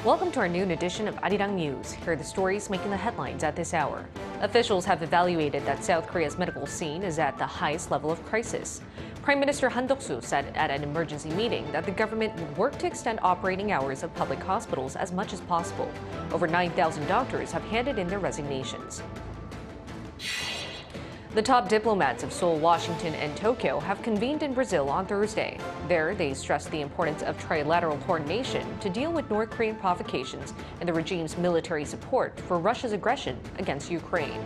Welcome to our noon edition of Arirang News. Here are the stories making the headlines at this hour. Officials have evaluated that South Korea's medical scene is at the highest level of crisis. Prime Minister Han said at an emergency meeting that the government would work to extend operating hours of public hospitals as much as possible. Over 9,000 doctors have handed in their resignations. The top diplomats of Seoul, Washington, and Tokyo have convened in Brazil on Thursday. There, they stressed the importance of trilateral coordination to deal with North Korean provocations and the regime's military support for Russia's aggression against Ukraine.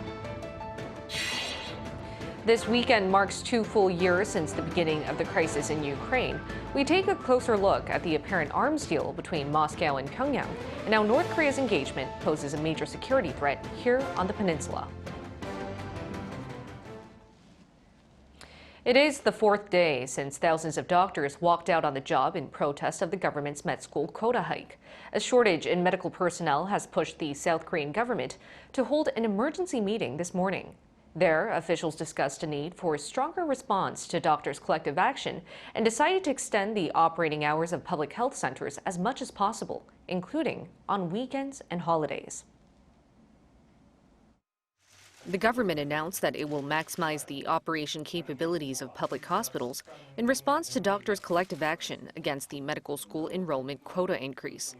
This weekend marks 2 full years since the beginning of the crisis in Ukraine. We take a closer look at the apparent arms deal between Moscow and Pyongyang and how North Korea's engagement poses a major security threat here on the peninsula. It is the 4th day since thousands of doctors walked out on the job in protest of the government's med school quota hike. A shortage in medical personnel has pushed the South Korean government to hold an emergency meeting this morning. There, officials discussed a need for a stronger response to doctors' collective action and decided to extend the operating hours of public health centers as much as possible, including on weekends and holidays. The government announced that it will maximize the operation capabilities of public hospitals in response to doctors' collective action against the medical school enrollment quota increase.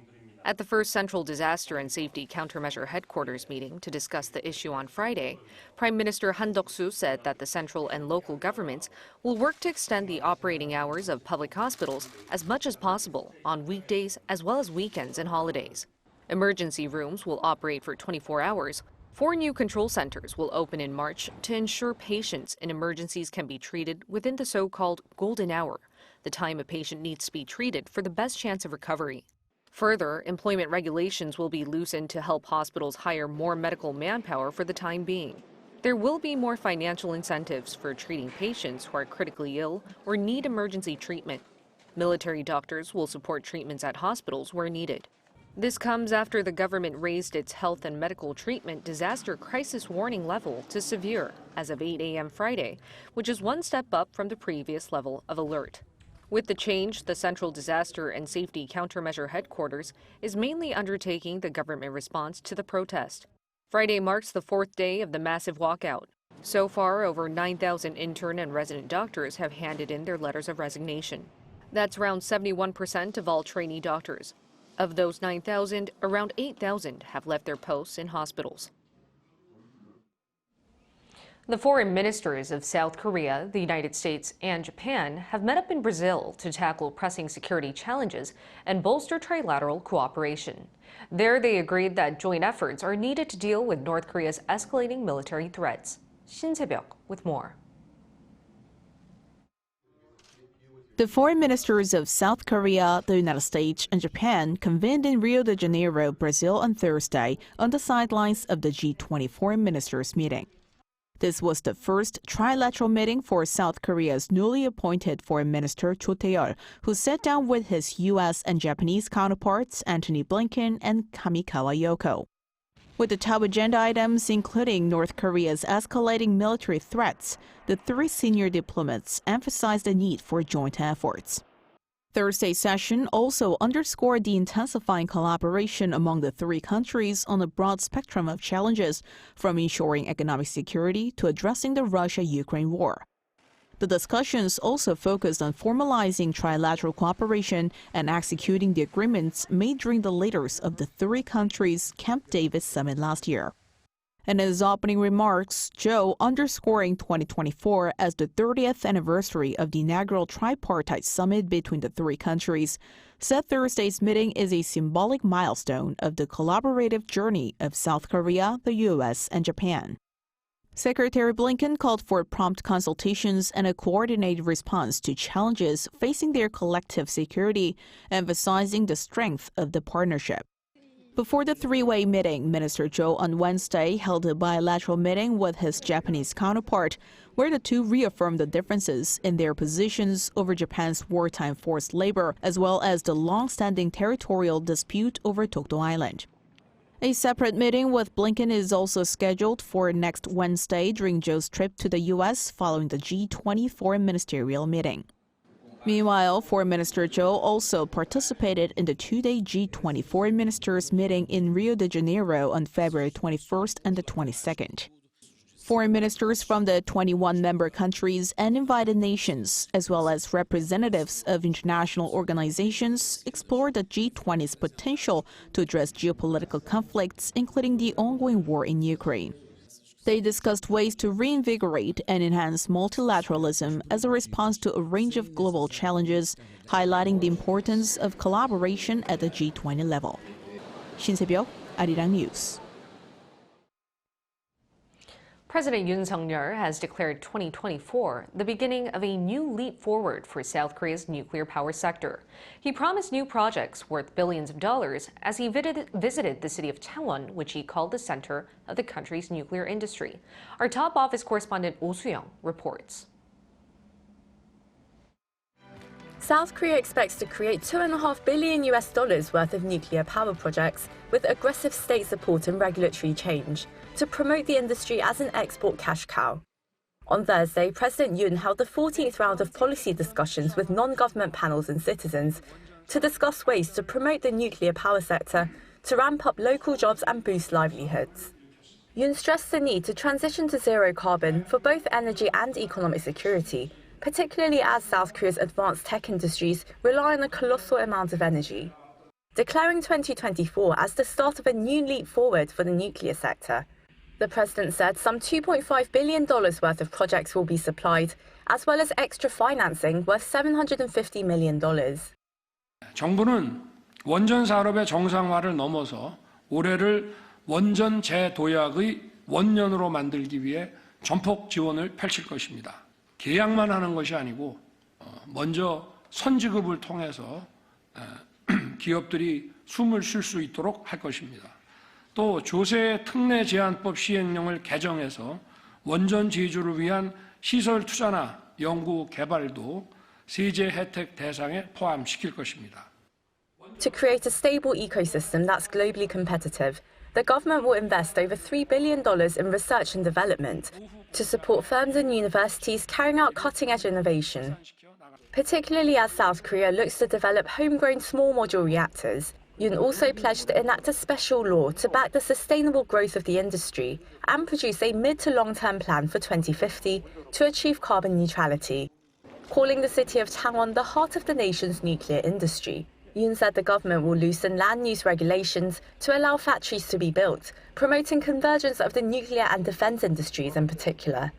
At the first Central Disaster and Safety Countermeasure Headquarters meeting to discuss the issue on Friday, Prime Minister Han said that the central and local governments will work to extend the operating hours of public hospitals as much as possible on weekdays as well as weekends and holidays. Emergency rooms will operate for 24 hours. 4 new control centers will open in March to ensure patients in emergencies can be treated within the so-called golden hour, the time a patient needs to be treated for the best chance of recovery. Further, employment regulations will be loosened to help hospitals hire more medical manpower for the time being. There will be more financial incentives for treating patients who are critically ill or need emergency treatment. Military doctors will support treatments at hospitals where needed. This comes after the government raised its health and medical treatment disaster crisis warning level to severe as of 8 a.m. Friday, which is one step up from the previous level of alert. With the change, the Central Disaster and Safety Countermeasure Headquarters is mainly undertaking the government response to the protest. Friday marks the 4th day of the massive walkout. So far, over 9,000 intern and resident doctors have handed in their letters of resignation. That's around 71% of all trainee doctors. Of those 9,000, around 8,000 have left their posts in hospitals. The foreign ministers of South Korea, the United States, and Japan have met up in Brazil to tackle pressing security challenges and bolster trilateral cooperation. There, they agreed that joint efforts are needed to deal with North Korea's escalating military threats. Shin Se-byuk with more. The foreign ministers of South Korea, the United States, and Japan convened in Rio de Janeiro, Brazil on Thursday on the sidelines of the G20 foreign ministers meeting. This was the first trilateral meeting for South Korea's newly appointed foreign minister Cho Tae-yeol, who sat down with his U.S. and Japanese counterparts Antony Blinken and Kamikawa Yoko. With the top agenda items including North Korea's escalating military threats, the 3 senior diplomats emphasized the need for joint efforts. Thursday's session also underscored the intensifying collaboration among the 3 countries on a broad spectrum of challenges, from ensuring economic security to addressing the Russia-Ukraine war. The discussions also focused on formalizing trilateral cooperation and executing the agreements made during the leaders of the 3 countries' Camp David summit last year. In his opening remarks, Joe, underscoring 2024 as the 30th anniversary of the inaugural tripartite summit between the 3 countries, said Thursday's meeting is a symbolic milestone of the collaborative journey of South Korea, the U.S., and Japan. Secretary Blinken called for prompt consultations and a coordinated response to challenges facing their collective security, emphasizing the strength of the partnership. Before the 3-way meeting, Minister Cho on Wednesday held a bilateral meeting with his Japanese counterpart, where the two reaffirmed the differences in their positions over Japan's wartime forced labor, as well as the long-standing territorial dispute over Dokdo Island. A separate meeting with Blinken is also scheduled for next Wednesday during Joe's trip to the U.S. following the G20 foreign ministerial meeting. Meanwhile, Foreign Minister Cho also participated in the two-day G20 foreign ministers meeting in Rio de Janeiro on February 21st and the 22nd. Foreign ministers from the 21 member countries and invited nations, as well as representatives of international organizations, explored the G20's potential to address geopolitical conflicts, including the ongoing war in Ukraine. They discussed ways to reinvigorate and enhance multilateralism as a response to a range of global challenges, highlighting the importance of collaboration at the G20 level. Shin Se-byuk, Arirang News. President Yoon has declared 2024 the beginning of a new leap forward for South Korea's nuclear power sector. He promised new projects worth billions of dollars as he visited the city of Changwon, which he called the center of the country's nuclear industry. Our top office correspondent Oh Soo-young reports. South Korea expects to create $2.5 billion worth of nuclear power projects with aggressive state support and regulatory change to promote the industry as an export cash cow. On Thursday, President Yoon held the 14th round of policy discussions with non-government panels and citizens to discuss ways to promote the nuclear power sector, to ramp up local jobs and boost livelihoods. Yoon stressed the need to transition to zero carbon for both energy and economic security, particularly as South Korea's advanced tech industries rely on a colossal amount of energy. Declaring 2024 as the start of a new leap forward for the nuclear sector, the president said some $2.5 billion worth of projects will be supplied, as well as extra financing worth $750 million. 정부는 원전 산업의 정상화를 넘어서 올해를 원전 재도약의 원년으로 만들기 위해 전폭 지원을 펼칠 것입니다. 계약만 하는 것이 아니고 먼저 선지급을 통해서 기업들이 숨을 쉴 수 있도록 할 것입니다. 또 조세 특례 제한법 시행령을 개정해서 원전 제조를 위한 시설 투자나 연구 개발도 세제 혜택 대상에 포함시킬 것입니다. To create a stable ecosystem that's globally competitive, the government will invest over $3 billion in research and development to support firms and universities carrying out cutting-edge innovation, particularly as South Korea looks to develop homegrown small module reactors. Yoon also pledged to enact a special law to back the sustainable growth of the industry and produce a mid to long-term plan for 2050 to achieve carbon neutrality. Calling the city of Changwon the heart of the nation's nuclear industry, Yoon said the government will loosen land use regulations to allow factories to be built, promoting convergence of the nuclear and defense industries in particular.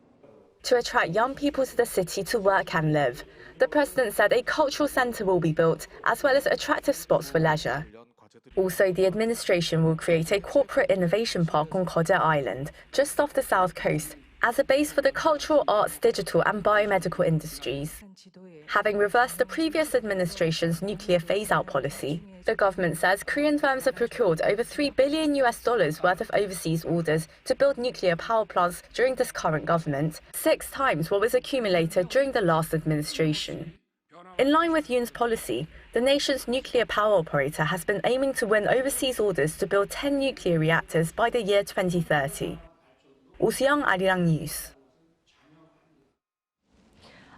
To attract young people to the city to work and live, the president said a cultural center will be built, as well as attractive spots for leisure. Also, the administration will create a corporate innovation park on gov't Island, just off the south coast, as a base for the cultural, arts, digital and biomedical industries. Having reversed the previous administration's nuclear phase-out policy, the government says Korean firms have procured over $3 billion worth of overseas orders to build nuclear power plants during this current government, 6 times what was accumulated during the last administration. In line with Yoon's policy, the nation's nuclear power operator has been aiming to win overseas orders to build 10 nuclear reactors by the year 2030. Oh Soo-young, Arirang News.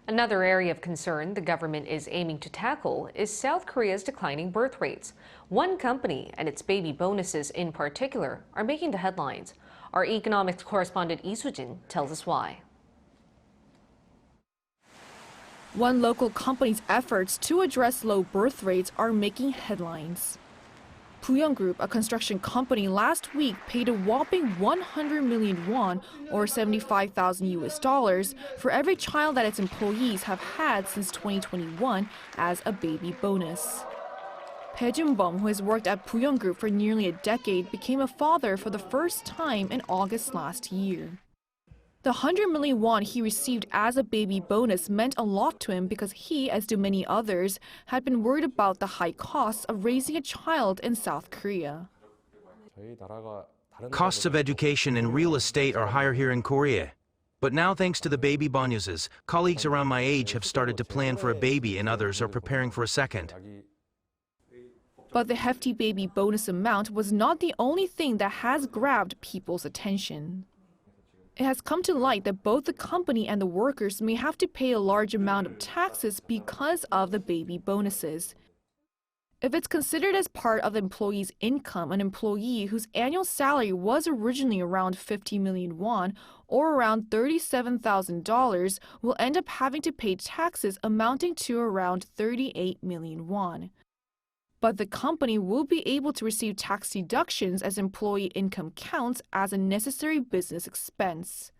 Another area of concern the government is aiming to tackle is South Korea's declining birth rates. One company, and its baby bonuses in particular, are making the headlines. Our economics correspondent Lee Soo-jin tells us why. One local company's efforts to address low birth rates are making headlines. Puyong Group, a construction company, last week paid a whopping 100 million won, or $75,000 for every child that its employees have had since 2021 as a baby bonus. Pae Jun-bum, who has worked at Puyong Group for nearly a decade, became a father for the first time in August last year. The 100 million won he received as a baby bonus meant a lot to him because he, as do many others, had been worried about the high costs of raising a child in South Korea. Costs of education and real estate are higher here in Korea. But now, thanks to the baby bonuses, colleagues around my age have started to plan for a baby and others are preparing for a second. But the hefty baby bonus amount was not the only thing that has grabbed people's attention. It has come to light that both the company and the workers may have to pay a large amount of taxes because of the baby bonuses. If it's considered as part of the employee's income, an employee whose annual salary was originally around 50 million won, or around $37,000, will end up having to pay taxes amounting to around 38 million won. But the company will be able to receive tax deductions as employee income counts as a necessary business expense.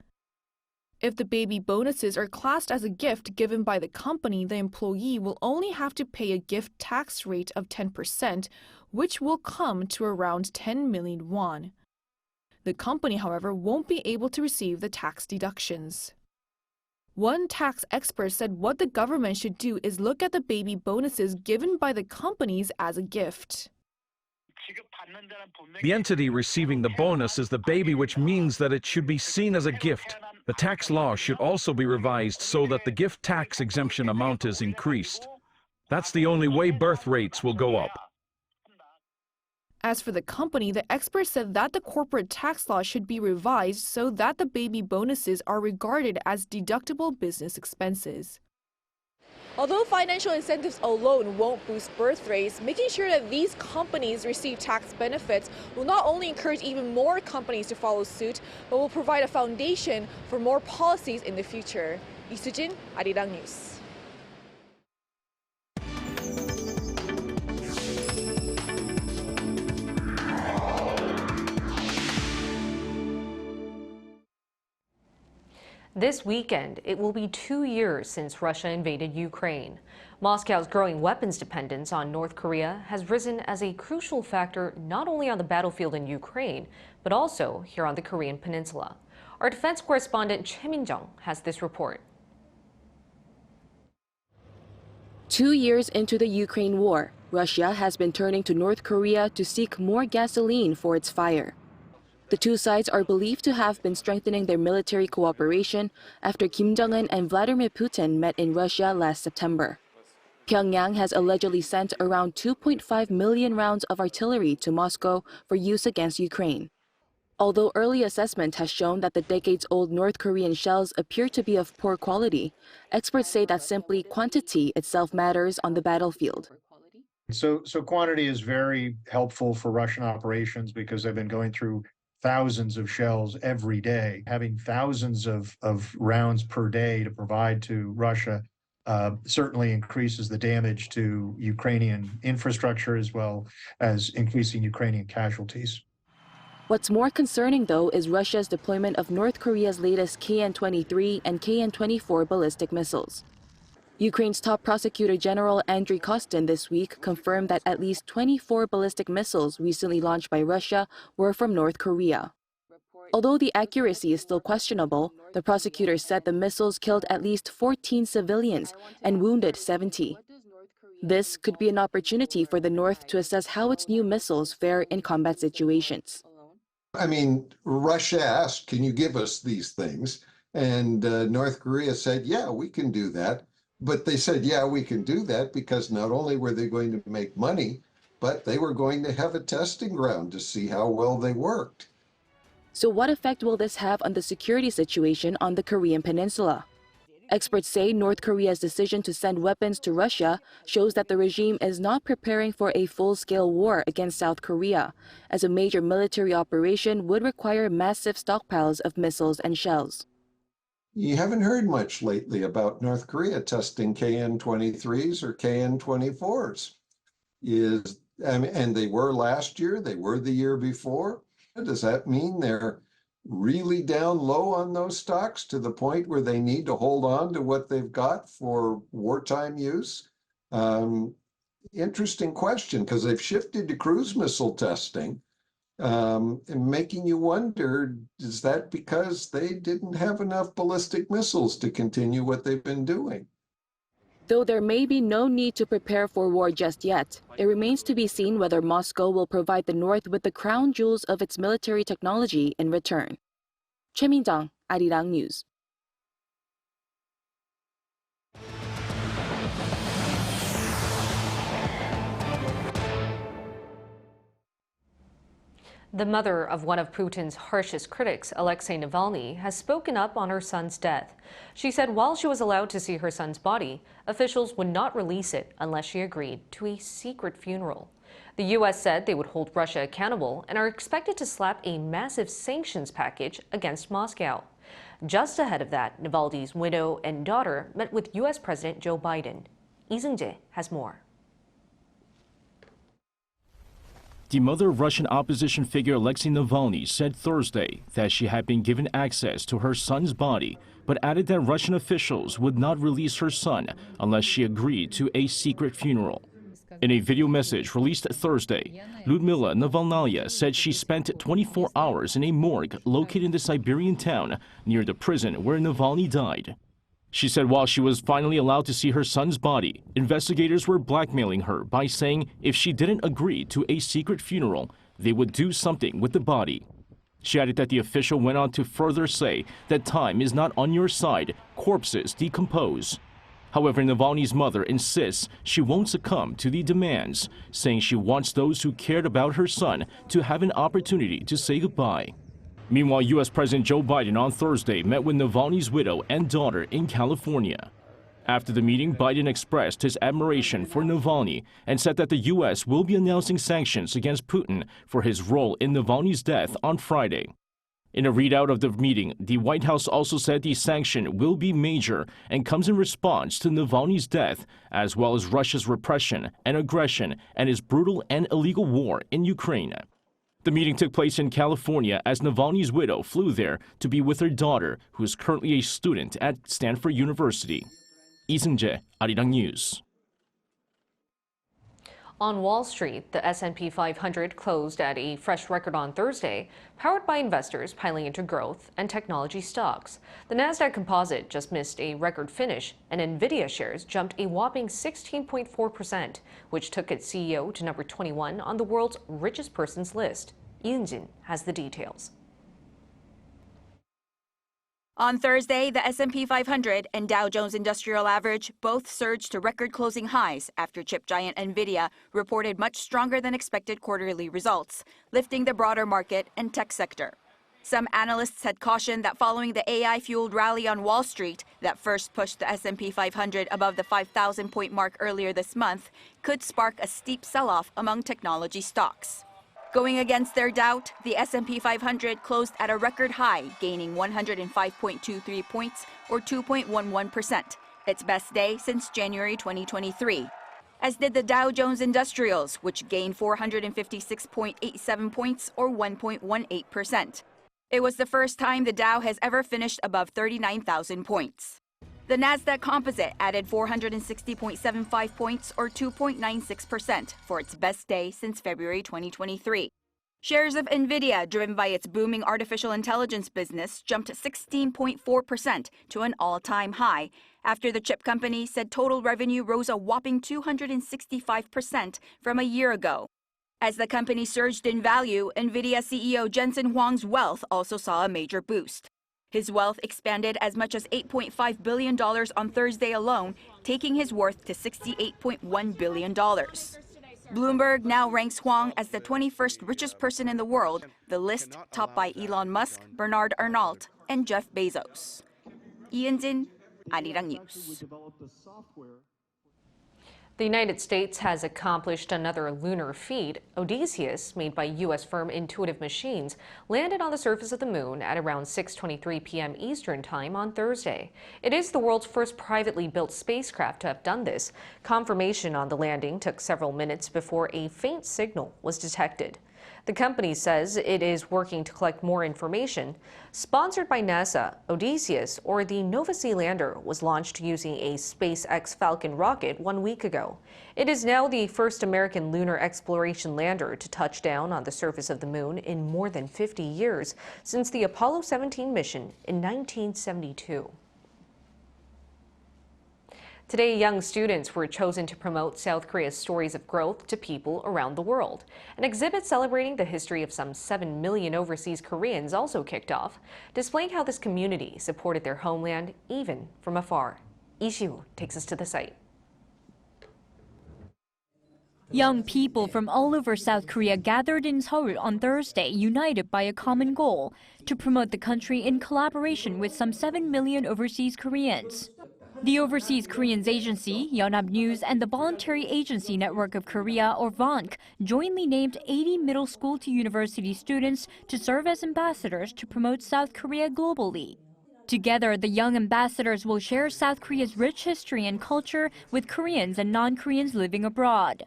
If the baby bonuses are classed as a gift given by the company, the employee will only have to pay a gift tax rate of 10%, which will come to around 10 million won. The company, however, won't be able to receive the tax deductions. One tax expert said what the government should do is look at the baby bonuses given by the companies as a gift. The entity receiving the bonus is the baby, which means that it should be seen as a gift. The tax law should also be revised so that the gift tax exemption amount is increased. That's the only way birth rates will go up. As for the company, the expert said that the corporate tax law should be revised so that the baby bonuses are regarded as deductible business expenses. Although financial incentives alone won't boost birth rates, making sure that these companies receive tax benefits will not only encourage even more companies to follow suit, but will provide a foundation for more policies in the future. Lee Soo-jin, Arirang News. This weekend, it will be 2 years since Russia invaded Ukraine. Moscow's growing weapons dependence on North Korea has risen as a crucial factor not only on the battlefield in Ukraine, but also here on the Korean peninsula. Our defense correspondent Choi Min-jung has this report. 2 years into the Ukraine war, Russia has been turning to North Korea to seek more gasoline for its fire. The two sides are believed to have been strengthening their military cooperation after Kim Jong-un and Vladimir Putin met in Russia last September. Pyongyang has allegedly sent around 2.5 million rounds of artillery to Moscow for use against Ukraine. Although early assessment has shown that the decades-old North Korean shells appear to be of poor quality, experts say that simply quantity itself matters on the battlefield. So quantity is very helpful for Russian operations because they've been going through thousands of shells every day. Having thousands of rounds per day to provide to Russia certainly increases the damage to Ukrainian infrastructure as well as increasing Ukrainian casualties. What's more concerning, though, is Russia's deployment of North Korea's latest KN-23 and KN-24 ballistic missiles. Ukraine's top prosecutor general Andriy Kostin this week confirmed that at least 24 ballistic missiles recently launched by Russia were from North Korea. Although the accuracy is still questionable, the prosecutor said the missiles killed at least 14 civilians and wounded 70. This could be an opportunity for the North to assess how its new missiles fare in combat situations. I mean, Russia asked, can you give us these things? And North Korea said, yeah, we can do that. But they said, yeah, we can do that because not only were they going to make money, but they were going to have a testing ground to see how well they worked. So what effect will this have on the security situation on the Korean peninsula? Experts say North Korea's decision to send weapons to Russia shows that the regime is not preparing for a full-scale war against South Korea, as a major military operation would require massive stockpiles of missiles and shells. You haven't heard much lately about North Korea testing KN-23s or KN-24s. And they were last year, they were the year before. Does that mean they're really down low on those stocks to the point where they need to hold on to what they've got for wartime use? Interesting question, because they've shifted to cruise missile testing. And making you wonder, is that because they didn't have enough ballistic missiles to continue what they've been doing? Though there may be no need to prepare for war just yet, it remains to be seen whether Moscow will provide the North with the crown jewels of its military technology in return. Choi Min-jung, Arirang News. The mother of one of Putin's harshest critics, Alexei Navalny, has spoken up on her son's death. She said while she was allowed to see her son's body, officials would not release it unless she agreed to a secret funeral. The U.S. said they would hold Russia accountable and are expected to slap a massive sanctions package against Moscow. Just ahead of that, Navalny's widow and daughter met with U.S. President Joe Biden. Lee Seung-jae has more. The mother of Russian opposition figure Alexei Navalny said Thursday that she had been given access to her son's body, but added that Russian officials would not release her son unless she agreed to a secret funeral. In a video message released Thursday, Lyudmila Navalnaya said she spent 24 hours in a morgue located in the Siberian town near the prison where Navalny died. She said while she was finally allowed to see her son's body, investigators were blackmailing her by saying if she didn't agree to a secret funeral, they would do something with the body. She added that the official went on to further say that time is not on your side, corpses decompose. However, Navalny's mother insists she won't succumb to the demands, saying she wants those who cared about her son to have an opportunity to say goodbye. Meanwhile, U.S. President Joe Biden on Thursday met with Navalny's widow and daughter in California. After the meeting, Biden expressed his admiration for Navalny and said that the U.S. will be announcing sanctions against Putin for his role in Navalny's death on Friday. In a readout of the meeting, the White House also said the sanction will be major and comes in response to Navalny's death, as well as Russia's repression and aggression and his brutal and illegal war in Ukraine. The meeting took place in California as Navalny's widow flew there to be with her daughter, who is currently a student at Stanford University. Lee Seung-jae, Arirang News. On Wall Street, the S&P 500 closed at a fresh record on Thursday, powered by investors piling into growth and technology stocks. The Nasdaq Composite just missed a record finish, and Nvidia shares jumped a whopping 16.4%, which took its CEO to number 21 on the world's richest persons list. Yoon has the details. On Thursday, the S&P 500 and Dow Jones Industrial Average both surged to record-closing highs after chip giant Nvidia reported much stronger than expected quarterly results, lifting the broader market and tech sector. Some analysts had cautioned that following the AI-fueled rally on Wall Street that first pushed the S&P 500 above the 5,000-point mark earlier this month could spark a steep sell-off among technology stocks. Going against their doubt, the S&P 500 closed at a record high, gaining 105.23 points, or 2.11%, its best day since January 2023. As did the Dow Jones Industrials, which gained 456.87 points, or 1.18%. It was the first time the Dow has ever finished above 39,000 points. The Nasdaq Composite added 460.75 points, or 2.96%, for its best day since February 2023. Shares of Nvidia, driven by its booming artificial intelligence business, jumped 16.4% to an all-time high after the chip company said total revenue rose a whopping 265% from a year ago. As the company surged in value, Nvidia CEO Jensen Huang's wealth also saw a major boost. His wealth expanded as much as $8.5 billion on Thursday alone, taking his worth to $68.1 billion. Bloomberg now ranks Huang as the 21st richest person in the world, the list topped by Elon Musk, Bernard Arnault, and Jeff Bezos. Ian, Arirang News. The United States has accomplished another lunar feat. Odysseus, made by U.S. firm Intuitive Machines, landed on the surface of the moon at around 6:23 p.m. Eastern Time on Thursday. It is the world's first privately built spacecraft to have done this. Confirmation on the landing took several minutes before a faint signal was detected. The company says it is working to collect more information. Sponsored by NASA, Odysseus, or the Nova Sea lander, was launched using a SpaceX Falcon rocket 1 week ago. It is now the first American lunar exploration lander to touch down on the surface of the moon in more than 50 years, since the Apollo 17 mission in 1972. Today, young students were chosen to promote South Korea's stories of growth to people around the world. An exhibit celebrating the history of some 7 million overseas Koreans also kicked off, displaying how this community supported their homeland even from afar. Ishiwoo takes us to the site. Young people from all over South Korea gathered in Seoul on Thursday, united by a common goal to promote the country in collaboration with some 7 million overseas Koreans. The Overseas Koreans Agency, Yonhap News, and the Voluntary Agency Network of Korea, or VONK, jointly named 80 middle school to university students to serve as ambassadors to promote South Korea globally. Together, the young ambassadors will share South Korea's rich history and culture with Koreans and non-Koreans living abroad.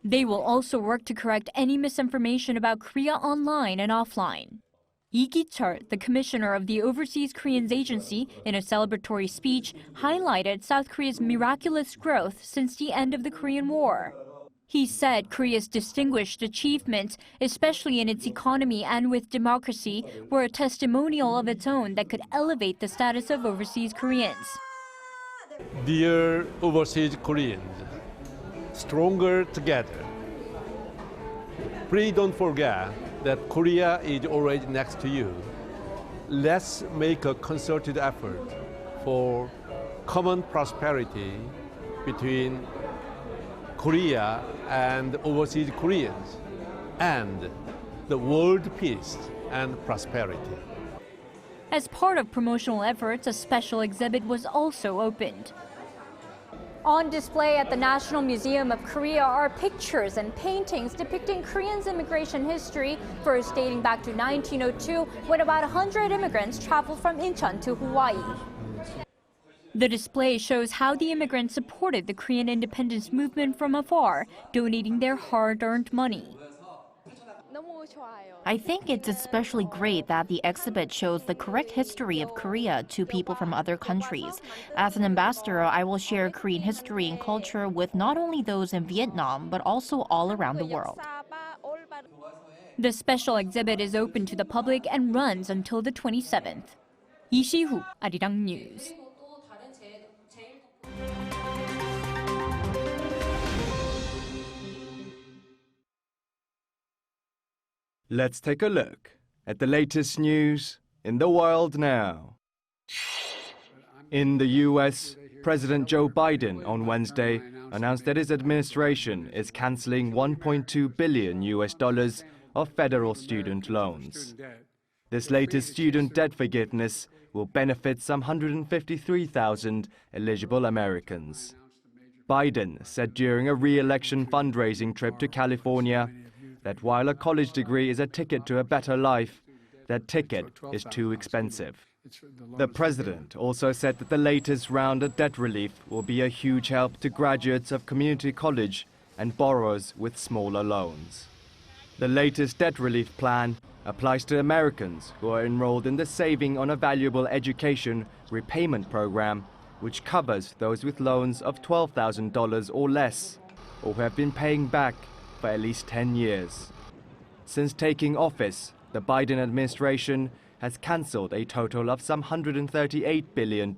They will also work to correct any misinformation about Korea online and offline. Lee Ki-chul, the commissioner of the Overseas Koreans Agency, in a celebratory speech, highlighted South Korea's miraculous growth since the end of the Korean War. He said Korea's distinguished achievements, especially in its economy and with democracy, were a testimonial of its own that could elevate the status of overseas Koreans. Dear overseas Koreans, stronger together. Please don't forget that Korea is already next to you. Let's make a concerted effort for common prosperity between Korea and overseas Koreans, and the world peace and prosperity. As part of promotional efforts, a special exhibit was also opened. On display at the National Museum of Korea are pictures and paintings depicting Koreans' immigration history, first dating back to 1902, when about 100 immigrants traveled from Incheon to Hawaii. The display shows how the immigrants supported the Korean independence movement from afar, donating their hard-earned money. I think it's especially great that the exhibit shows the correct history of Korea to people from other countries. As an ambassador, I will share Korean history and culture with not only those in Vietnam, but also all around the world. The special exhibit is open to the public and runs until the 27th. Lee Si-hoo, Arirang News. Let's take a look at the latest news in the world now. In the US, President Joe Biden on Wednesday announced that his administration is canceling $1.2 billion of federal student loans. This latest student debt forgiveness will benefit some 153,000 eligible Americans. Biden said during a re-election fundraising trip to California that while a college degree is a ticket to a better life, that ticket is too expensive. The president also said that the latest round of debt relief will be a huge help to graduates of community college and borrowers with smaller loans. The latest debt relief plan applies to Americans who are enrolled in the Saving on a Valuable Education repayment program, which covers those with loans of $12,000 or less, or who have been paying back for at least 10 years. Since taking office, the Biden administration has cancelled a total of some $138 billion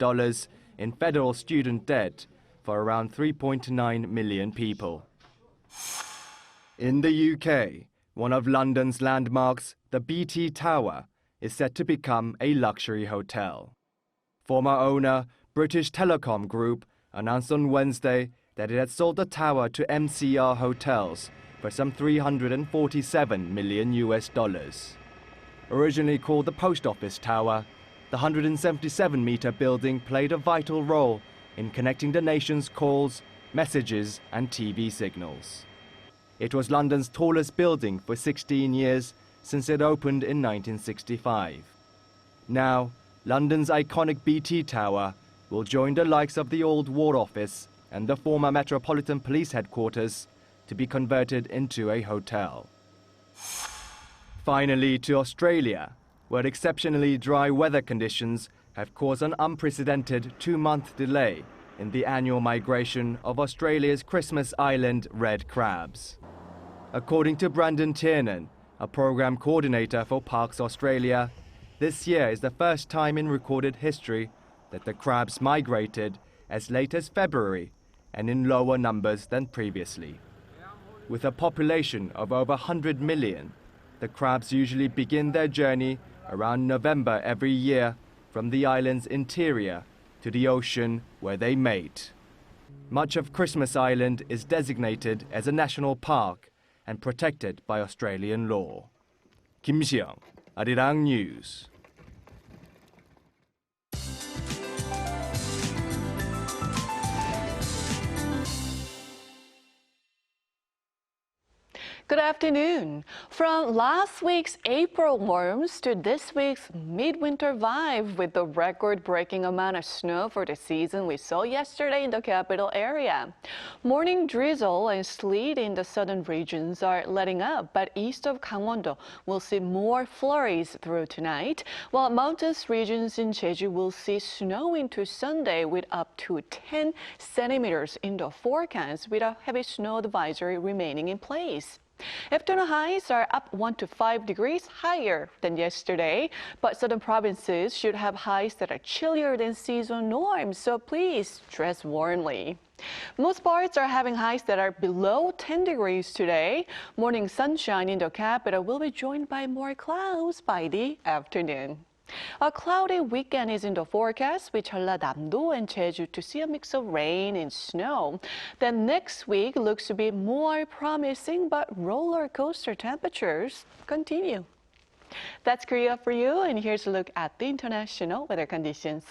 in federal student debt for around 3.9 million people. In the UK, one of London's landmarks, the BT Tower, is set to become a luxury hotel. Former owner British Telecom Group announced on Wednesday that it had sold the tower to MCR Hotels for some $347 million. Originally called the Post Office Tower, the 177-meter building played a vital role in connecting the nation's calls, messages and TV signals. It was London's tallest building for 16 years since it opened in 1965. Now, London's iconic BT Tower will join the likes of the old War Office and the former Metropolitan Police Headquarters to be converted into a hotel. Finally, to Australia, where exceptionally dry weather conditions have caused an unprecedented 2-month delay in the annual migration of Australia's Christmas Island red crabs. According to Brandon Tiernan, a program coordinator for Parks Australia, this year is the first time in recorded history that the crabs migrated as late as February and in lower numbers than previously. With a population of over 100 million, the crabs usually begin their journey around November every year from the island's interior to the ocean where they mate. Much of Christmas Island is designated as a national park and protected by Australian law. Kim Seong, Arirang News. Good afternoon. From last week's April warms to this week's midwinter vibe with the record-breaking amount of snow for the season we saw yesterday in the capital area. Morning drizzle and sleet in the southern regions are letting up, but east of Gangwon-do will see more flurries through tonight, while mountainous regions in Jeju will see snow into Sunday with up to 10 centimeters in the forecast, with a heavy snow advisory remaining in place. Afternoon highs are up 1 to 5 degrees higher than yesterday, but southern provinces should have highs that are chillier than seasonal norms, so please dress warmly. Most parts are having highs that are below 10 degrees today. Morning sunshine in the capital will be joined by more clouds by the afternoon. A cloudy weekend is in the forecast, with Jeollanam-do and Jeju to see a mix of rain and snow. Then next week looks to be more promising, but roller coaster temperatures continue. That's Korea for you, and here's a look at the international weather conditions.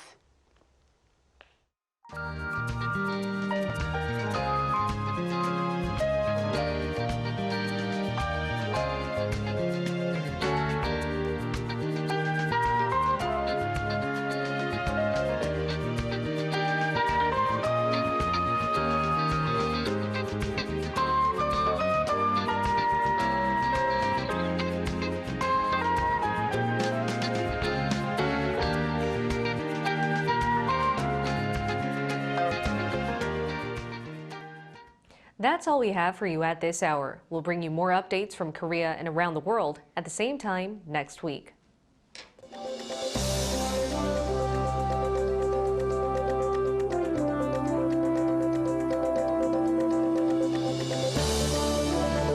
That's all we have for you at this hour. We'll bring you more updates from Korea and around the world at the same time next week.